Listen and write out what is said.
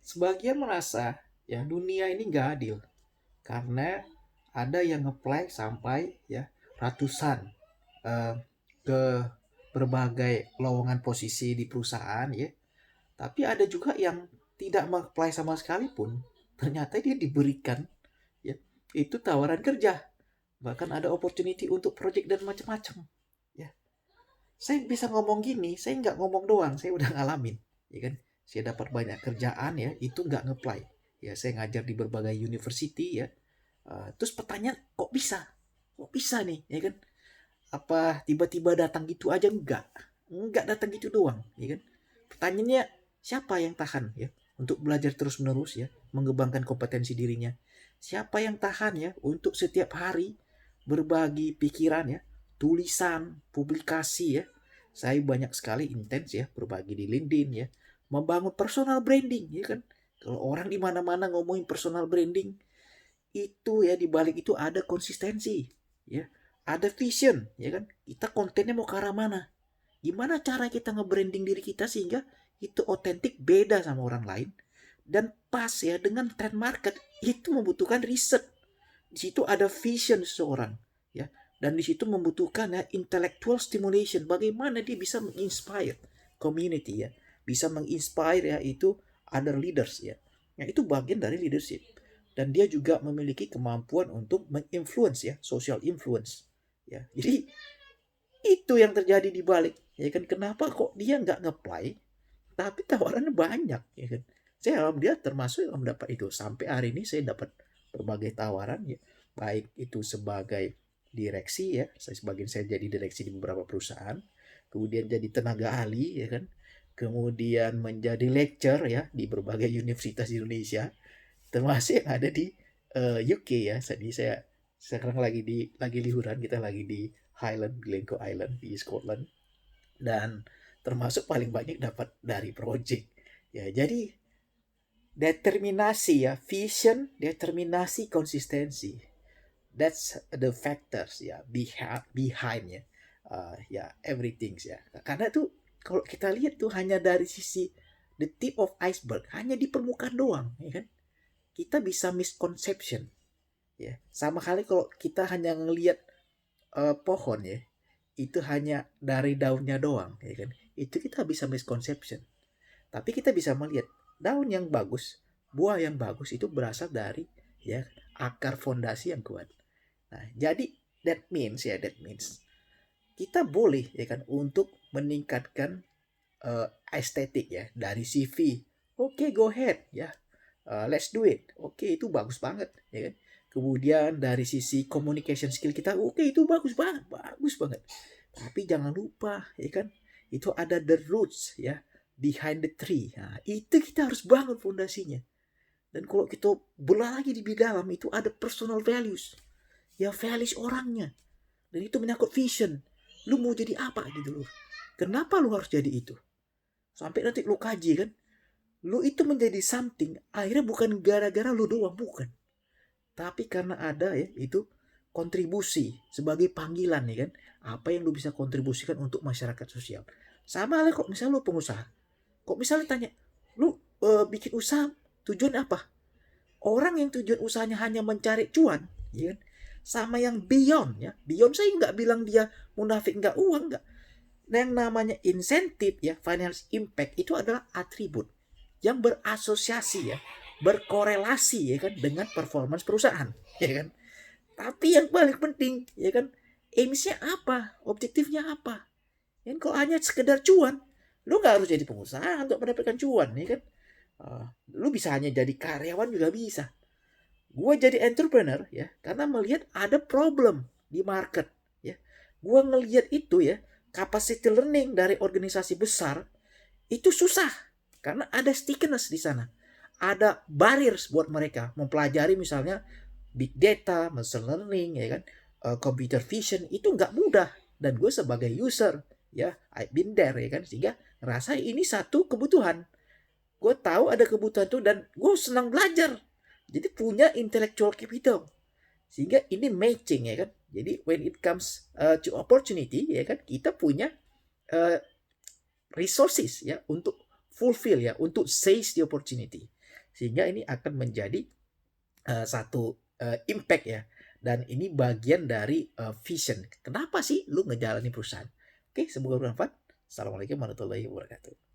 Sebagian merasa ya dunia ini nggak adil karena ada yang ngeplay sampai ya ratusan eh, ke berbagai lowongan posisi di perusahaan ya. Tapi ada juga yang tidak mengapply sama sekali pun ternyata dia diberikan ya itu tawaran kerja, bahkan ada opportunity untuk project dan macam-macam ya. Saya bisa ngomong gini, saya nggak ngomong doang, saya udah ngalamin ya kan. Saya dapat banyak kerjaan ya itu nggak ngeplay ya. Saya ngajar di berbagai university ya. Terus pertanyaan, kok bisa nih ya kan, apa tiba-tiba datang gitu aja? Enggak datang gitu doang ya kan. Pertanyaannya, siapa yang tahan ya untuk belajar terus menerus ya, mengembangkan kompetensi dirinya? Siapa yang tahan ya untuk setiap hari berbagi pikiran ya, tulisan, publikasi ya. Saya banyak sekali intens ya berbagi di LinkedIn ya, membangun personal branding ya kan. Kalau orang di mana-mana ngomongin personal branding, itu ya di balik itu ada konsistensi ya, ada vision ya kan. Kita kontennya mau ke arah mana, gimana cara kita nge-branding diri kita sehingga itu otentik, beda sama orang lain dan pas ya dengan trend market. Itu membutuhkan riset, di situ ada vision seseorang ya, dan di situ membutuhkan ya intellectual stimulation, bagaimana dia bisa menginspire community ya, bisa menginspire ya itu other leaders ya. Nah, itu bagian dari leadership. Dan dia juga memiliki kemampuan untuk menginfluence ya, social influence ya. Jadi itu yang terjadi di balik ya kan, kenapa kok dia nggak ngeplay tapi tawarannya banyak ya kan. Saya alhamdulillah termasuk yang mendapat itu. Sampai hari ini saya dapat berbagai tawaran ya, baik itu sebagai direksi ya, saya jadi direksi di beberapa perusahaan, kemudian jadi tenaga ahli ya kan, kemudian menjadi lecturer ya di berbagai universitas di Indonesia, termasuk yang ada di UK ya. Jadi saya sekarang lagi liburan, kita lagi di Highland, Glencoe Island di Scotland, dan termasuk paling banyak dapat dari project ya. Jadi determinasi ya, vision, determinasi, konsistensi, that's the factors ya behind ya, ya everything ya. Karena tuh kalau kita lihat tuh hanya dari sisi the tip of iceberg, hanya di permukaan doang ya kan, kita bisa misconception ya. Sama kali kalau kita hanya ngelihat pohon ya, itu hanya dari daunnya doang ya kan, itu kita bisa misconception. Tapi kita bisa melihat daun yang bagus, buah yang bagus itu berasal dari ya akar fondasi yang kuat. Nah, jadi that means kita boleh ya kan untuk meningkatkan estetik ya dari CV. Oke, go ahead ya. Let's do it. Oke, itu bagus banget ya kan. Kemudian dari sisi communication skill kita, oke, itu bagus banget, bagus banget. Tapi jangan lupa ya kan, itu ada the roots ya, behind the tree. Nah, itu kita harus bangun fondasinya. Dan kalau kita belah lagi di dalam, itu ada personal values. Ya, values orangnya. Dan itu menyangkut vision. Lu mau jadi apa gitu loh. Kenapa lu harus jadi itu? Sampai nanti lu kaji kan. Lu itu menjadi something, akhirnya bukan gara-gara lu doang, bukan. Tapi karena ada ya itu kontribusi sebagai panggilan ya kan. Apa yang lu bisa kontribusikan untuk masyarakat sosial. Sama lah kok misalnya lu pengusaha. Kok misalnya tanya, lu bikin usaha tujuan apa? Orang yang tujuan usahanya hanya mencari cuan, ya kan? Sama yang beyond ya. Beyond saya nggak bilang dia munafik nggak uang, nggak. Yang namanya insentif ya, finance impact itu adalah atribut yang berasosiasi ya, berkorelasi ya kan dengan performance perusahaan, ya kan. Tapi yang paling penting ya kan, aimsnya apa, objektifnya apa. Ya kan, kalau hanya sekedar cuan, lu nggak harus jadi pengusaha untuk mendapatkan cuan ya kan. Lu bisa hanya jadi karyawan juga bisa. Gue jadi entrepreneur ya karena melihat ada problem di market ya. Gue ngelihat itu ya, capacity learning dari organisasi besar itu susah karena ada stickiness di sana. Ada barriers buat mereka mempelajari misalnya big data, machine learning ya kan, computer vision itu nggak mudah. Dan gue sebagai user ya, I've been there ya kan, sehingga ngerasa ini satu kebutuhan. Gue tahu ada kebutuhan itu dan gue senang belajar. Jadi punya intellectual capital. Sehingga ini matching ya kan. Jadi when it comes to opportunity ya kan, kita punya uh, resources ya untuk fulfill ya, untuk seize the opportunity. sehingga ini akan menjadi satu impact ya. Dan ini bagian dari vision. Kenapa sih lu ngejalanin perusahaan? Oke, semoga bermanfaat. Assalamualaikum warahmatullahi wabarakatuh.